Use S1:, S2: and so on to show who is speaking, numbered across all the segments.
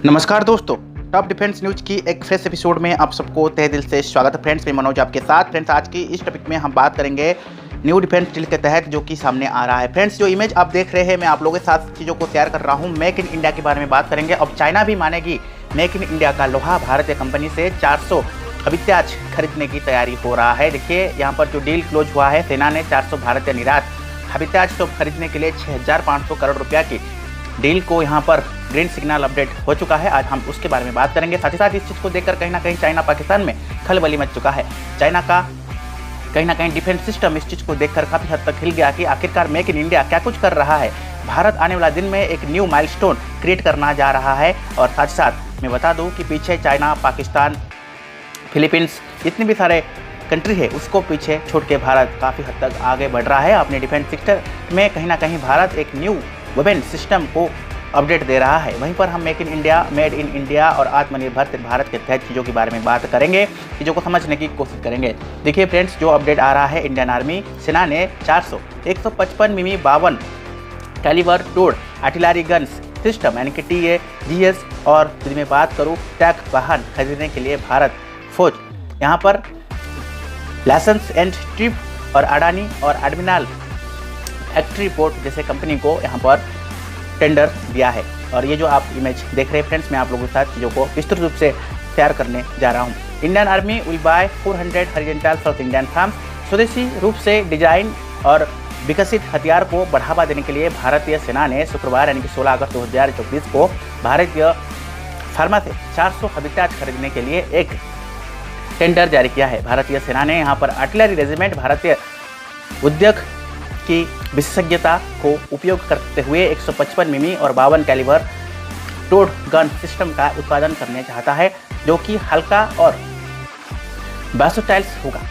S1: नमस्कार दोस्तों, top defence news की एक फ्रेश एपिसोड में आप सबको तहे दिल से स्वागत है। फ्रेंड्स, मैं मनोज आपके साथ। फ्रेंड्स, आज की इस टॉपिक में हम बात करेंगे न्यू डिफेंस डील के तहत जो कि सामने आ रहा है। फ्रेंड्स, जो इमेज आप देख रहे हैं, मैं आप लोगों के साथ चीज़ों को शेयर कर रहा हूं। मेक इन इंडिया के बारे में बात करेंगे। अब चाइना भी मानेगी मेक इन इंडिया का लोहा। भारतीय कंपनी से 400 हवित्याज खरीदने की तैयारी हो रहा है। देखिए, यहाँ पर जो डील क्लोज हुआ है, सेना ने 400 भारतीय निर्यात हवित्याज तो खरीदने के लिए 6500 करोड़ रुपया की डील को यहाँ पर ग्रीन सिग्नल अपडेट हो चुका है। आज हम उसके बारे में बात करेंगे। साथ ही साथ इस चीज़ को देखकर कहीं ना कहीं चाइना पाकिस्तान में खलबली मच चुका है। चाइना का कहीं ना कहीं डिफेंस सिस्टम इस चीज़ को देखकर काफ़ी हद तक हिल गया कि आखिरकार मेक इन इंडिया क्या कुछ कर रहा है। भारत आने वाला दिन में एक न्यू माइलस्टोन क्रिएट करना जा रहा है। और साथ ही साथ मैं बता दूँ कि पीछे चाइना, पाकिस्तान, फिलीपींस, जितने भी सारे कंट्री है उसको पीछे छोड़ के भारत काफ़ी हद तक आगे बढ़ रहा है। अपने डिफेंस सेक्टर में कहीं ना कहीं भारत एक न्यू वेपन सिस्टम को अपडेट दे रहा है। वहीं पर हम make in India, made in India और आत्मनिर्भर भारत के तहत चीज़ों के बारे में बात करेंगे, चीज़ों को समझने की कोशिश करेंगे। देखिए फ्रेंड्स, जो अपडेट आ रहा है, इंडियन आर्मी सेना ने 400 155 मिमी 52 calibre towed artillery guns system यानी कि TAGS और यदि मैं बात करूँ टैंक वाहन खरीदने के लिए भारत फौज यहाँ पर लाइसेंस एंड ट्रिप और अडानी और एडमिरल फैक्ट्री पोर्ट जैसे कंपनी को यहाँ पर टेंडर दिया है। और ये जो आप इमेज देख रहे हैं फ्रेंड्स, मैं आप लोगों के साथ चीज़ों को विस्तृत रूप से शेयर करने जा रहा हूँ। Indian army will buy 400 horizontal south Indian farms. स्वदेशी रूप से डिजाइन और विकसित हथियार को बढ़ावा देने के लिए भारतीय सेना ने शुक्रवार यानी कि 16 अगस्त 2024 को भारतीय फार्मा से 400 हथियार खरीदने के लिए एक टेंडर जारी किया है। भारतीय सेना ने यहाँ पर आर्टिलरी रेजिमेंट भारतीय उद्योग की विशेषज्ञता को उपयोग करते हुए 155 मिमी और 52 कैलिबर टोड गन सिस्टम का उत्पादन करने चाहता है, जो कि हल्का और वर्सेटाइल्स होगा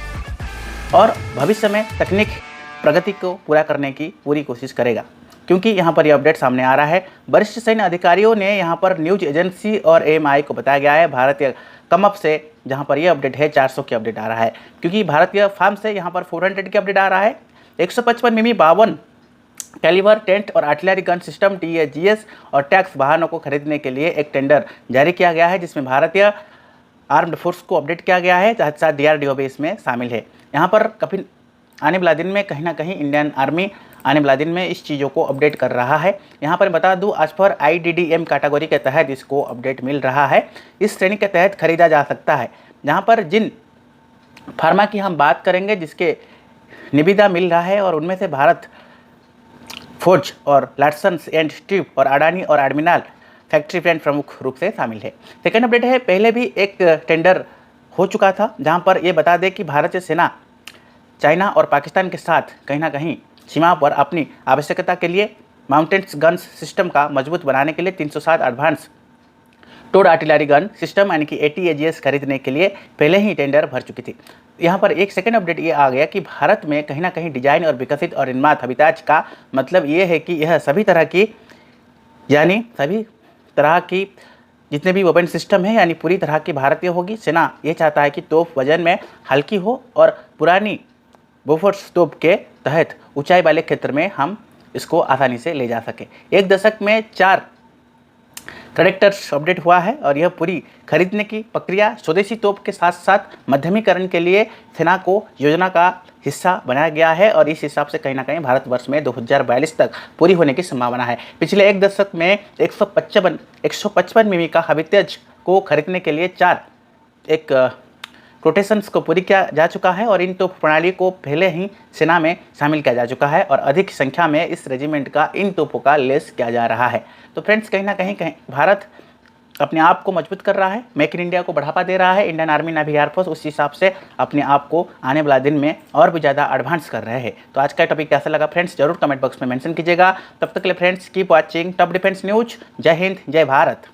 S1: और भविष्य में तकनीक प्रगति को पूरा करने की पूरी कोशिश करेगा। क्योंकि यहाँ पर यह अपडेट सामने आ रहा है, वरिष्ठ सैन्य अधिकारियों ने यहाँ पर न्यूज एजेंसी और AMI को बताया गया है। भारतीय कमअप से जहाँ पर यह अपडेट है 400 की अपडेट आ रहा है, क्योंकि भारतीय फार्म से यहाँ पर 400 की अपडेट आ रहा है। 155 मिमी 52 कैलिबर टेंट और आर्टिलरी गन सिस्टम TAGS और टैंक्स वाहनों को खरीदने के लिए एक टेंडर जारी किया गया है, जिसमें भारतीय आर्म्ड फोर्स को अपडेट किया गया है। साथ साथ DRDO भी इसमें शामिल है। यहाँ पर कभी आने वाला दिन में कहीं ना कहीं इंडियन आर्मी आने वाला दिन में इस चीज़ों को अपडेट कर रहा है। यहाँ पर बता दूँ, आज पर IDDM कैटेगरी के तहत इसको अपडेट मिल रहा है। इस श्रेणी के तहत खरीदा जा सकता है। जहाँ पर जिन फार्मा की हम बात करेंगे जिसके निविदा मिल रहा है और उनमें से भारत फौज और लाइसेंस एंड स्ट्रिप और अडानी और एडमिरल फैक्ट्री प्लांट प्रमुख रूप से शामिल है। सेकेंड अपडेट है, पहले भी एक टेंडर हो चुका था, जहां पर ये बता दें कि भारतीय सेना चाइना और पाकिस्तान के साथ कहीं ना कहीं सीमा पर अपनी आवश्यकता के लिए माउंटेन्स गन्स सिस्टम का मजबूत बनाने के लिए 307 advance towed artillery gun system यानी कि ATAGS खरीदने के लिए पहले ही टेंडर भर चुकी थी। यहाँ पर एक सेकेंड अपडेट ये आ गया कि भारत में कहीं ना कहीं डिजाइन और विकसित और निर्मात हवित्याज का मतलब ये है कि यह सभी तरह की यानी सभी तरह की जितने भी वेपन सिस्टम है यानी पूरी तरह की भारतीय होगी। सेना ये चाहता है कि तोप वजन में हल्की हो और पुरानी बोफोर्स तोप के तहत ऊंचाई वाले क्षेत्र में हम इसको आसानी से ले जा सके। एक दशक में 4 करेक्टर्स अपडेट हुआ है और यह पूरी खरीदने की प्रक्रिया स्वदेशी तोप के साथ साथ मध्यमीकरण के लिए सेना को योजना का हिस्सा बनाया गया है और इस हिसाब से कहीं ना कहीं भारतवर्ष में 2042 तक पूरी होने की संभावना है। पिछले एक दशक में 155 मिमी का हवित्याज को खरीदने के लिए 4 एक कोटेशंस को पूरी किया जा चुका है और इन तोप प्रणाली को पहले ही सेना में शामिल किया जा चुका है और अधिक संख्या में इस रेजिमेंट का इन तोपों का लेस किया जा रहा है। तो फ्रेंड्स, कहीं ना कहीं भारत अपने आप को मजबूत कर रहा है, मेक इन इंडिया को बढ़ावा दे रहा है। इंडियन आर्मी, नेवी, एयरफोर्स उस हिसाब से अपने आप को आने वाला दिन में और भी ज़्यादा एडवांस कर रहे हैं। तो आज का टॉपिक कैसा लगा फ्रेंड्स, जरूर कमेंट बॉक्स में मेंशन कीजिएगा। तब तक के लिए friends keep watching top defence news. जय हिंद, जय भारत।